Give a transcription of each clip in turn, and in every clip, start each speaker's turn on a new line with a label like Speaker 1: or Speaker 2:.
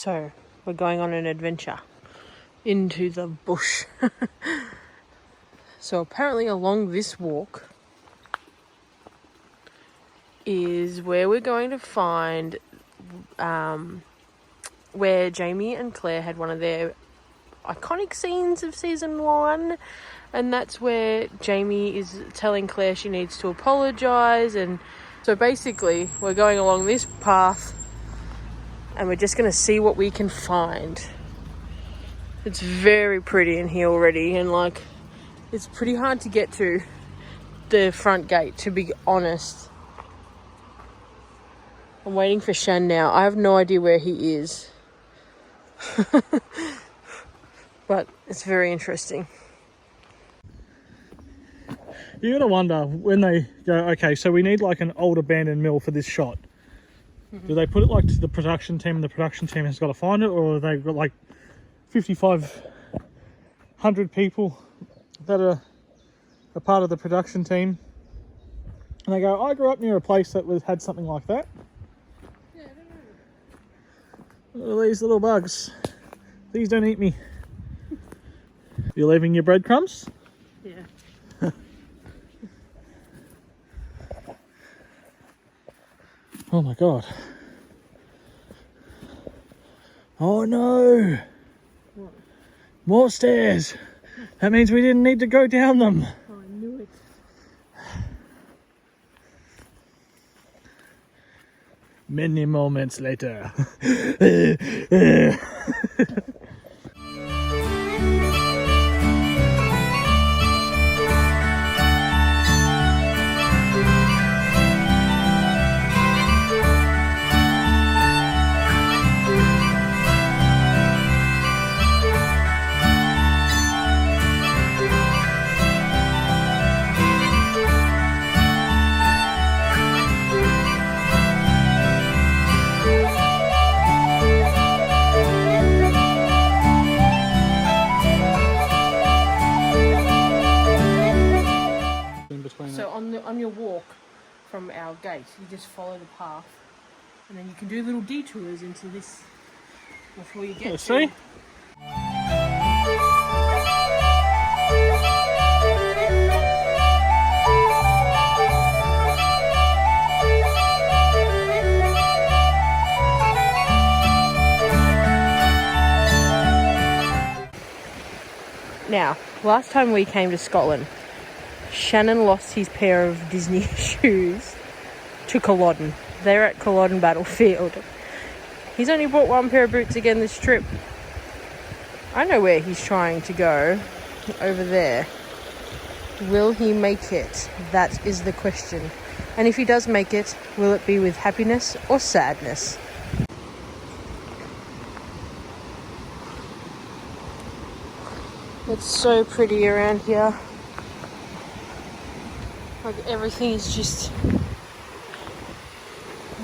Speaker 1: So we're going on an adventure into the bush. So apparently along this walk is where we're going to find where Jamie and Claire had one of their iconic scenes of season 1, and that's where Jamie is telling Claire she needs to apologise. And so basically we're going along this path and we're just going to see what we can find. It's very pretty in here already, and like it's pretty hard to get to the front gate, to be honest. I'm waiting for Shan now. I have no idea where he is. But it's very interesting.
Speaker 2: You're going to wonder when they go, okay, so we need like an old abandoned mill for this shot. Do they put it like to the production team and the production team has got to find it, or have they got like 5,500 people that are a part of the production team and they go, I grew up near a place that had something like that?
Speaker 1: Yeah, I don't know.
Speaker 2: Look at these little bugs. Please don't eat me. You're leaving your breadcrumbs?
Speaker 1: Yeah.
Speaker 2: Oh my god. Oh no!
Speaker 1: What?
Speaker 2: More stairs! That means we didn't need to go down them.
Speaker 1: Oh, I knew it.
Speaker 2: Many moments later.
Speaker 1: So on your walk from our gate, you just follow the path, and then you can do little detours into this before you get to...
Speaker 2: See?
Speaker 1: Now, last time we came to Scotland, Shannon lost his pair of Disney shoes to Culloden. They're at Culloden Battlefield. He's only bought one pair of boots again this trip. I know where he's trying to go. Over there. Will he make it? That is the question. And if he does make it, will it be with happiness or sadness? It's so pretty around here. Like everything is just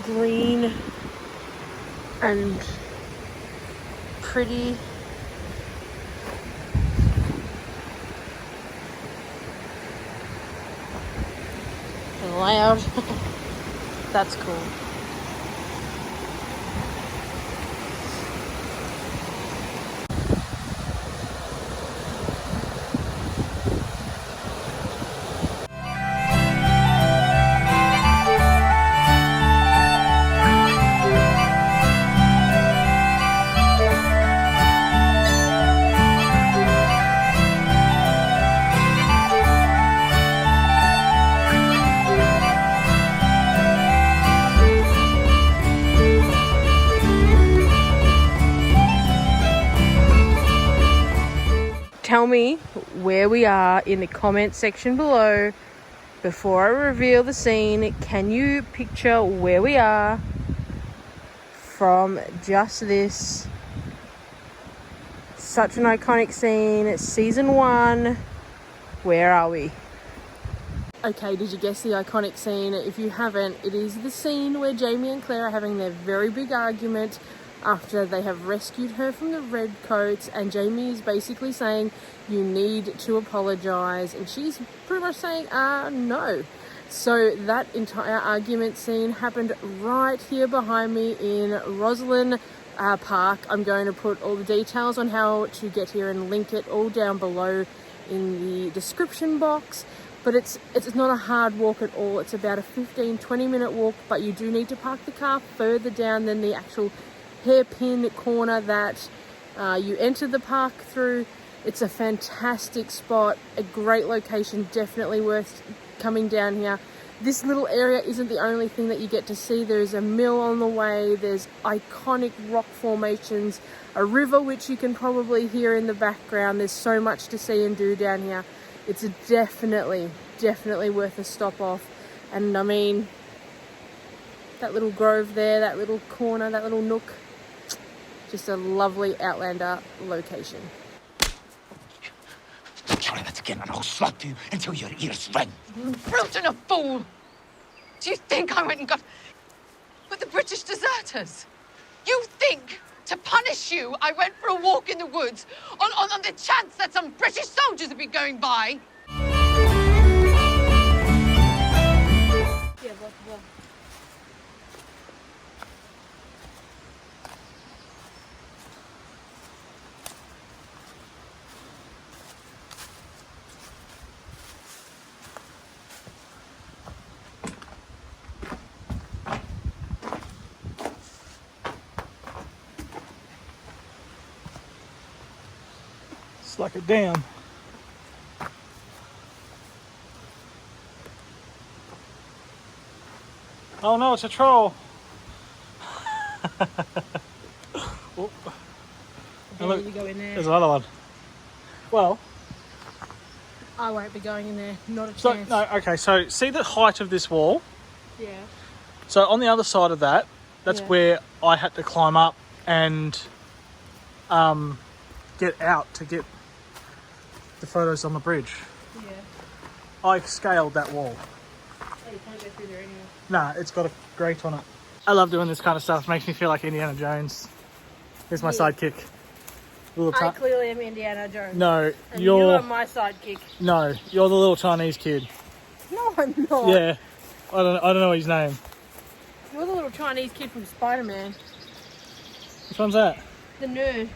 Speaker 1: green and pretty. And loud. That's cool. Tell me where we are in the comment section below. Before I reveal the scene, can you picture where we are from just this? Such an iconic scene. Season 1. Where are we? Okay, did you guess the iconic scene? If you haven't, it is the scene where Jamie and Claire are having their very big argument after they have rescued her from the redcoats, and Jamie is basically saying you need to apologise, and she's pretty much saying no. So that entire argument scene happened right here behind me in Roslyn park. I'm going to put all the details on how to get here and link it all down below in the description box. But it's not a hard walk at all. It's about a 15-20 minute walk, but you do need to park the car further down than the actual hairpin corner that you entered the park through. It's a fantastic spot, a great location, definitely worth coming down here. This little area isn't the only thing that you get to see. There's a mill on the way, there's iconic rock formations, a river which you can probably hear in the background. There's so much to see and do down here. It's definitely worth a stop off. And I mean, that little grove there, that little corner, that little nook, just a lovely Outlander location.
Speaker 3: Try that again and I'll slap you until your ears ring.
Speaker 4: Brute and a fool! Do you think I went and got with the British deserters? You think, to punish you, I went for a walk in the woods on the chance that some British soldiers would be going by?
Speaker 1: Yeah, well.
Speaker 2: It's like a dam. Oh no, it's a troll. Oh.
Speaker 1: Dare
Speaker 2: Look,
Speaker 1: you go in there?
Speaker 2: there's another one. Well,
Speaker 1: I won't be going in there, not a
Speaker 2: so
Speaker 1: chance.
Speaker 2: no, okay, so see the height of this wall?
Speaker 1: Yeah.
Speaker 2: So on the other side of that, that's
Speaker 1: Yeah.
Speaker 2: where I had to climb up and get out to get the photos on the bridge.
Speaker 1: Yeah.
Speaker 2: I scaled that wall.
Speaker 1: Oh, you can't go through there anyway.
Speaker 2: Nah, it's got a grate on it. I love doing this kind of stuff. It makes me feel like Indiana Jones. Here's my sidekick. Little
Speaker 1: I clearly am Indiana Jones.
Speaker 2: No,
Speaker 1: And you
Speaker 2: you're
Speaker 1: are my sidekick.
Speaker 2: no, you're the little Chinese kid.
Speaker 1: No, I'm not.
Speaker 2: Yeah, I don't know his name.
Speaker 1: You're the little Chinese kid from Spider-Man.
Speaker 2: Which one's that?
Speaker 1: The nerd.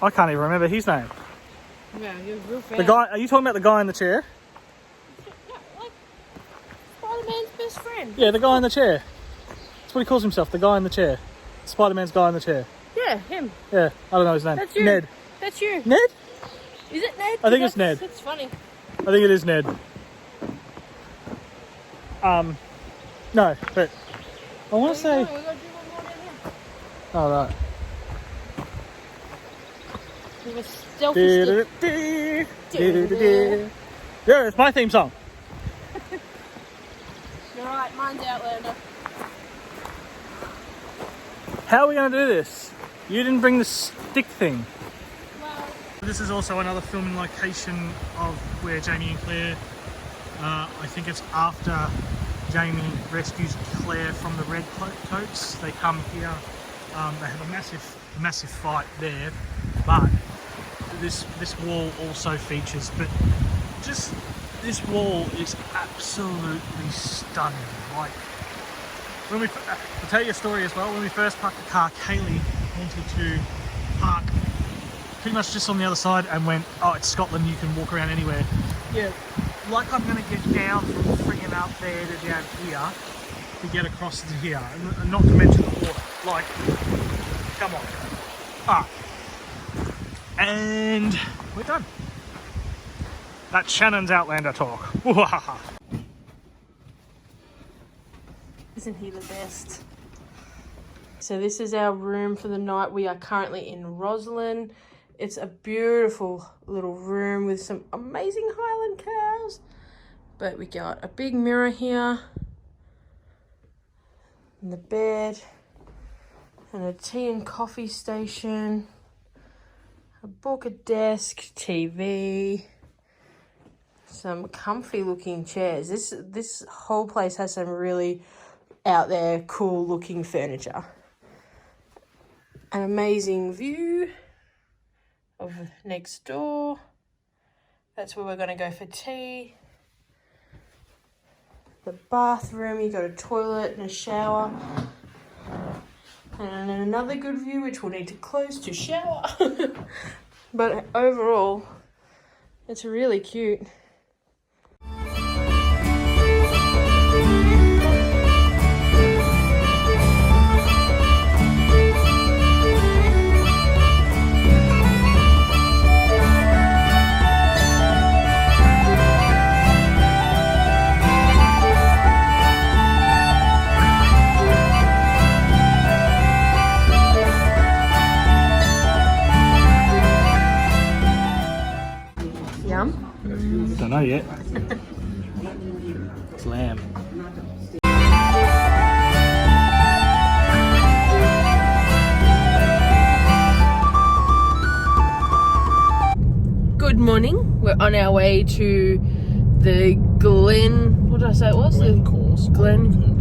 Speaker 2: I can't even remember his name.
Speaker 1: Yeah, you're a real fan.
Speaker 2: The guy. Are you talking about the guy in the chair?
Speaker 1: No, like Spider-Man's best friend.
Speaker 2: Yeah, the guy in the chair. That's what he calls himself. The guy in the chair. Spider-Man's guy in the chair.
Speaker 1: Yeah, him.
Speaker 2: Yeah, I don't know his name.
Speaker 1: That's you.
Speaker 2: Ned.
Speaker 1: That's you.
Speaker 2: Ned?
Speaker 1: Is it Ned?
Speaker 2: I think it's Ned.
Speaker 1: That's funny.
Speaker 2: I think it is Ned. No, but I want to say.
Speaker 1: We got to do one more down here.
Speaker 2: Oh right.
Speaker 1: We have a stealthy stick.
Speaker 2: Yeah, it's my theme song.
Speaker 1: You're right, mine's Outlander.
Speaker 2: How are we going to do this? You didn't bring the stick thing.
Speaker 1: Well,
Speaker 2: This is also another filming location of where Jamie and Claire, I think it's after Jamie rescues Claire from the red coats. They come here, they have a massive fight there, but this wall also features, but just this wall is absolutely stunning. Like, when I'll tell you a story as well. When we first parked the car, Kaylee wanted to park pretty much just on the other side and went, oh, it's Scotland, you can walk around anywhere. Yeah, like I'm going to get down from friggin' up there to down here to get across to here, and not to mention the water. Like, come on. Ah, and we're done. That's Shannon's Outlander talk.
Speaker 1: isn't he the best? So this is our room for the night. We are currently in Roslyn. It's a beautiful little room with some amazing Highland cows. But we got a big mirror here. And the bed. And a tea and coffee station. A book, a desk, TV. Some comfy looking chairs. This whole place has some really out there cool looking furniture. An amazing view of next door. That's where we're going to go for tea. The bathroom, you got a toilet and a shower. And then another good view, which we'll need to close to shower. But overall, it's really cute. Yum.
Speaker 2: Don't know yet. It's lamb.
Speaker 1: Good morning. We're on our way to the what did I say it was?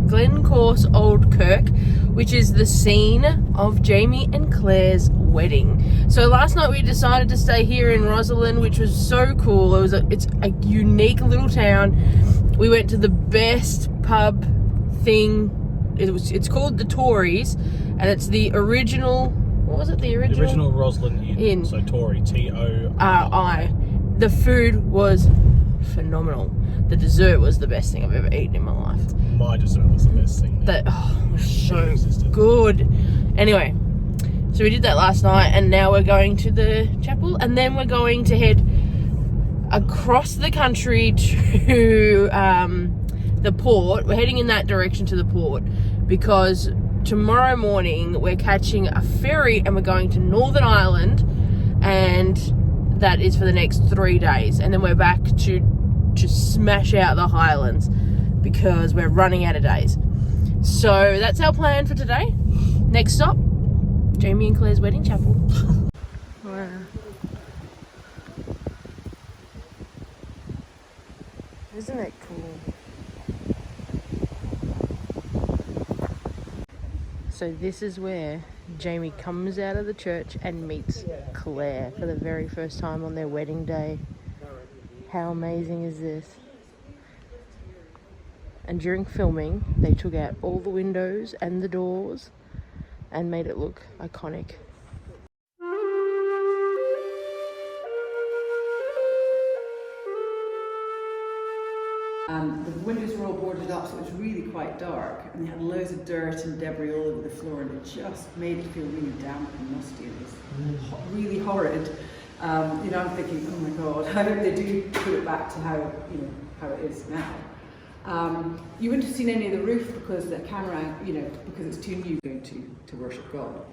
Speaker 1: Glencorse Old Kirk, which is the scene of Jamie and Claire's wedding. So last night we decided to stay here in Rosalind, which was so cool. It's a unique little town. We went to the best pub thing. It's called the Tories, and it's the original. What was it? The original
Speaker 2: Rosalind Inn. So Tory, T-O-R-I.
Speaker 1: The food was phenomenal. The dessert was the best thing I've ever eaten in my life.
Speaker 2: My dessert was the best thing.
Speaker 1: It was so good. Anyway, so we did that last night, and now we're going to the chapel, and then we're going to head across the country to the port. We're heading in that direction to the port because tomorrow morning we're catching a ferry and we're going to Northern Ireland, and that is for the next 3 days, and then we're back to smash out the Highlands because we're running out of days. So that's our plan for today. Next stop, Jamie and Claire's wedding chapel. Wow. Isn't it cool? So this is where Jamie comes out of the church and meets Claire for the very first time on their wedding day. How amazing is this? And during filming, they took out all the windows and the doors and made it look iconic.
Speaker 5: The windows were all boarded up, so it was really quite dark, and they had loads of dirt and debris all over the floor, and it just made it feel really damp and musty. It was really horrid. I'm thinking, oh my God, I hope they do put it back to how it is now. You wouldn't have seen any of the roof because the camera, because it's too new going to worship God.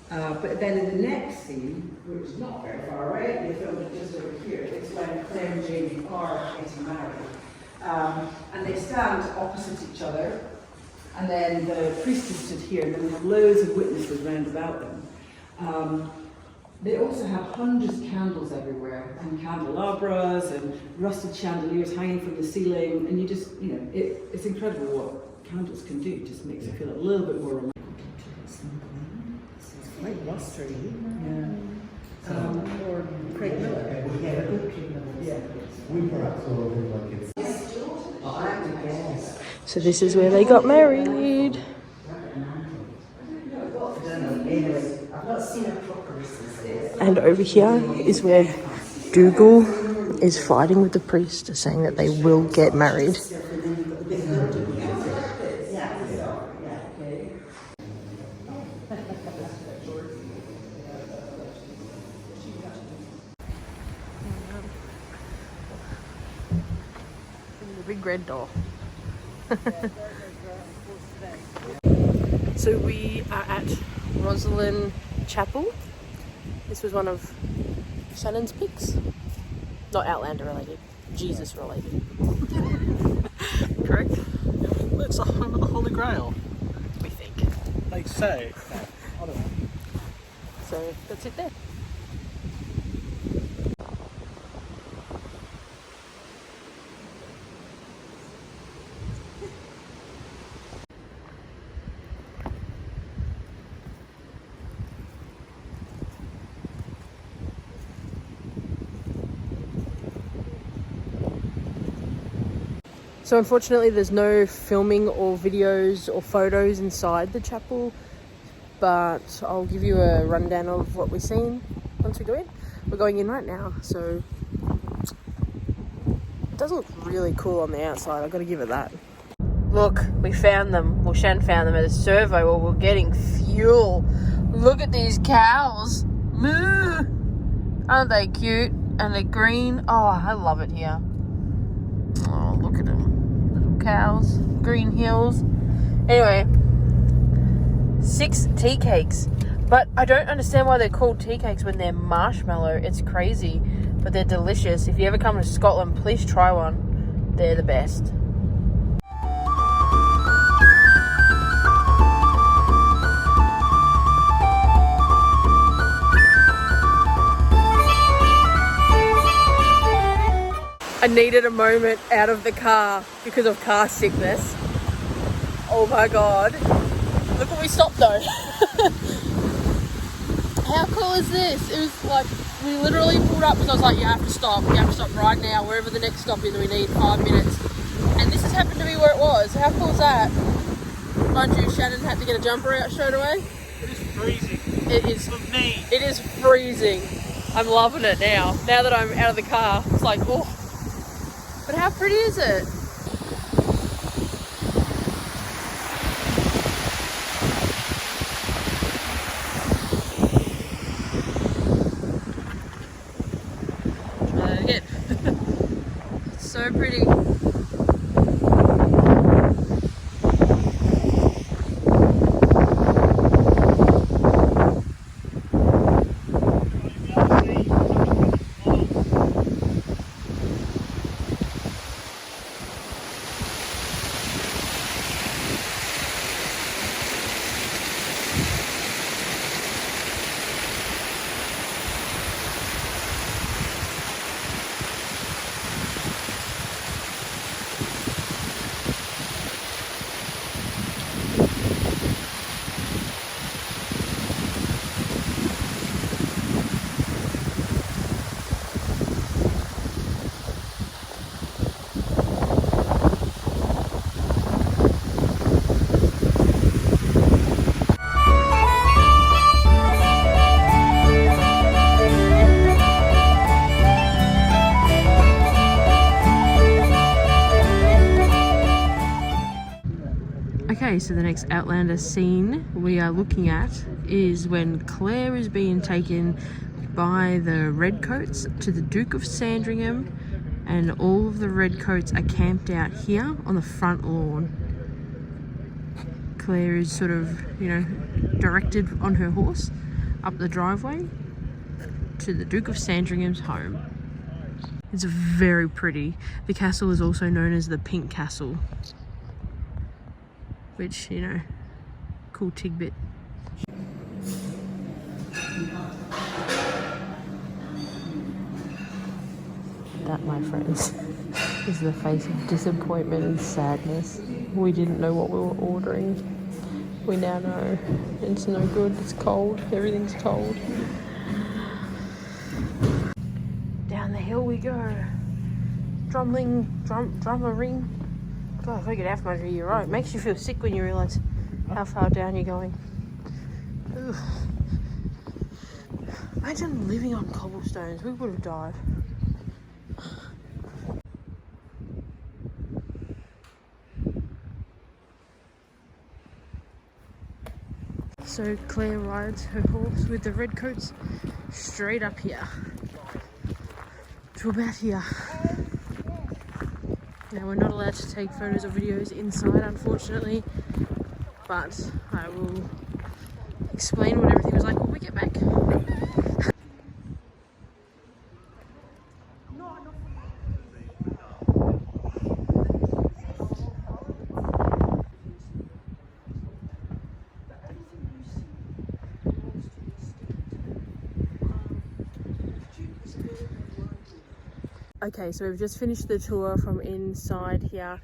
Speaker 5: But then in the next scene, which is not very far away, they filmed it just over here. It's when Claire and Jamie are getting married. And they stand opposite each other, and then the priest is stood here, and then we have loads of witnesses round about them. They also have hundreds of candles everywhere, and candelabras and rusted chandeliers hanging from the ceiling, and you just, it's incredible what candles can do. It just makes it feel a little bit more romantic. It's quite blustery. Yeah. Or Craig Miller. Yeah. We perhaps all of them like it's.
Speaker 1: So this is where they got married. And over here is where Dougal is fighting with the priest, saying that they will get married. The big red door. So we are at Rosalind Chapel. This was one of Shannon's picks. Not Outlander related, Jesus related. Correct?
Speaker 2: It's a holy grail.
Speaker 1: We think.
Speaker 2: They say. No, I don't know.
Speaker 1: So that's it there. So unfortunately there's no filming or videos or photos inside the chapel but I'll give you a rundown of what we've seen once we go in. We're going in right now, so it does look really cool on the outside. I've got to give it that. Look, we found them. Well, Shan found them at a servo while we're getting fuel. Look at these cows. Moo! Aren't they cute? And they're green. Oh, I love it here. Oh, look at them. Little cows. Green hills. Anyway, 6 tea cakes. But I don't understand why they're called tea cakes when they're marshmallow. It's crazy. But they're delicious. If you ever come to Scotland, please try one. They're the best. I needed a moment out of the car because of car sickness. Oh my god. Look what we stopped though. How cool is this? It was like, we literally pulled up because I was like, you have to stop right now, wherever the next stop is, we need 5 minutes. And this has happened to be where it was. How cool is that? Mind you, Shannon had to get a jumper out straight away.
Speaker 2: It is freezing.
Speaker 1: It is.
Speaker 2: For me.
Speaker 1: It is freezing. I'm loving it now. Now that I'm out of the car, it's like, oh. But how pretty is it? Try that again. It's so pretty. Okay, so the next Outlander scene we are looking at is when Claire is being taken by the Redcoats to the Duke of Sandringham, and all of the Redcoats are camped out here on the front lawn. Claire is sort of, you know, directed on her horse up the driveway to the Duke of Sandringham's home. It's very pretty. The castle is also known as the Pink Castle, which, you know, cool tidbit. That, my friends, is the face of disappointment and sadness. We didn't know what we were ordering. We now know. It's no good. It's cold. Everything's cold. Down the hill we go. Drummering. God, if I get half my you're right. It makes you feel sick when you realise how far down you're going. Ugh. Imagine living on cobblestones. We would have died. So Claire rides her horse with the Redcoats straight up here to about here. Now, we're not allowed to take photos or videos inside, unfortunately, but I will explain what everything was like when we get back. Okay, so we've just finished the tour from inside here.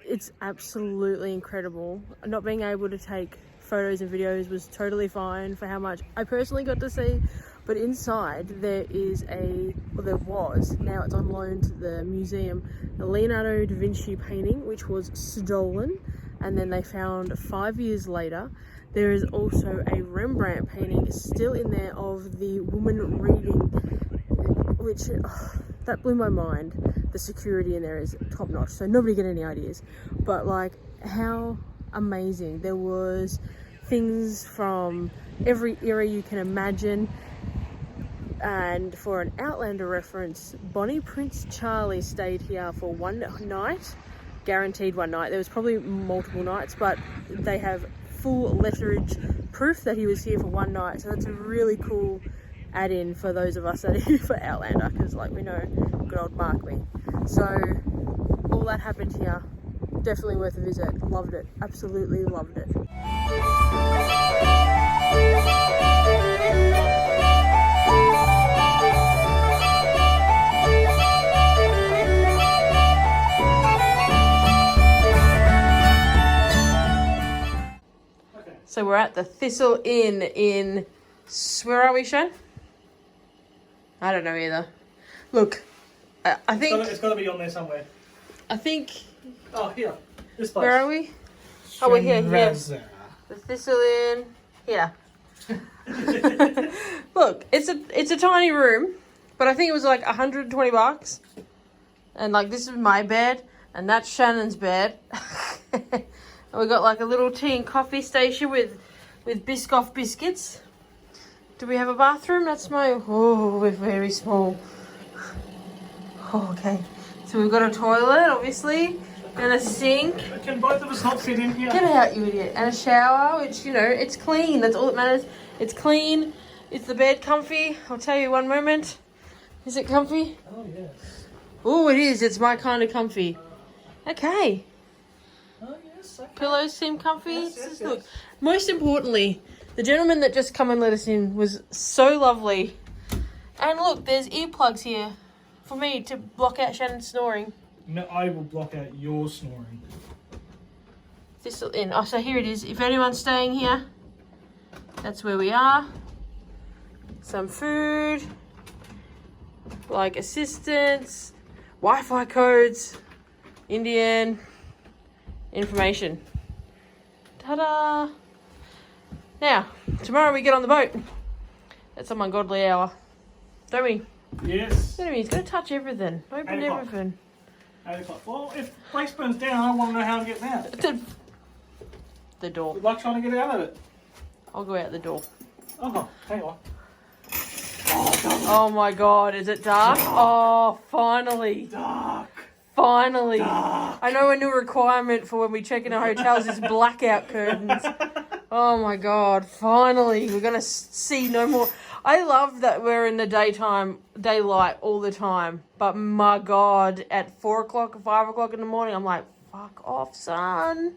Speaker 1: It's absolutely incredible. Not being able to take photos and videos was totally fine for how much I personally got to see, but inside there is there was, now it's on loan to the museum, a Leonardo da Vinci painting which was stolen, and then they found 5 years later There is also a Rembrandt painting still in there of the woman reading, which that blew my mind. The security in there is top notch, so nobody get any ideas. But like, how amazing. There was things from every era you can imagine. And for an Outlander reference, Bonnie Prince Charlie stayed here for one night, guaranteed one night. There was probably multiple nights, but they have full letterage proof that he was here for one night. So that's a really cool add-in for those of us that are here for Outlander, because like we know good old Markby. So all that happened here. Definitely worth a visit. Loved it. Absolutely loved it. So we're at the Thistle Inn in, where are we, Shan? I don't know either. Look, I think...
Speaker 2: It's got to be on there somewhere.
Speaker 1: I think...
Speaker 2: Oh, here. This place.
Speaker 1: Where are we? Oh, we're here, yes.
Speaker 2: Razza.
Speaker 1: The Thistle Inn, here. Look, it's a tiny room, but I think it was like $120. And like, this is my bed, and that's Shannon's bed. And we got like a little tea and coffee station with Biscoff biscuits. Do we have a bathroom? That's my... Oh, we're very small. Oh, okay. So we've got a toilet, obviously, and a sink.
Speaker 2: Can both of us not fit in here?
Speaker 1: Get out, you idiot. And a shower, which, you know, it's clean. That's all that matters. It's clean. Is the bed comfy? I'll tell you one moment. Is it comfy?
Speaker 2: Oh, yes.
Speaker 1: Oh, it is. It's my kind of comfy. Okay.
Speaker 2: Oh, yes. Okay.
Speaker 1: Pillows seem comfy.
Speaker 2: Yes.
Speaker 1: Look, most importantly, the gentleman that just come and let us in was so lovely. And look, there's earplugs here for me to block out Shannon's snoring.
Speaker 2: No, I will block out your snoring.
Speaker 1: Thistle Inn. Oh, so here it is. If anyone's staying here, that's where we are. Some food, like assistance, Wi-Fi codes, Indian information. Ta-da! Now, tomorrow we get on the boat. That's some ungodly hour. Don't we?
Speaker 2: Yes.
Speaker 1: Look at me, he's going to touch everything. Open
Speaker 2: 8 o'clock.
Speaker 1: everything.
Speaker 2: 8 o'clock. Well, if the place burns down, I want to know how I'm getting out.
Speaker 1: The door.
Speaker 2: Good luck trying to get out of it.
Speaker 1: I'll go out the door.
Speaker 2: Oh, hang on.
Speaker 1: Oh my god, is it dark? Oh, finally.
Speaker 2: Dark.
Speaker 1: Finally.
Speaker 2: Dark.
Speaker 1: I know a new requirement for when we check in our hotels is blackout curtains. Oh my god, finally. We're going to see no more. I love that we're in the daylight all the time. But my god, at 4 o'clock or 5 o'clock in the morning, I'm like, fuck off, son.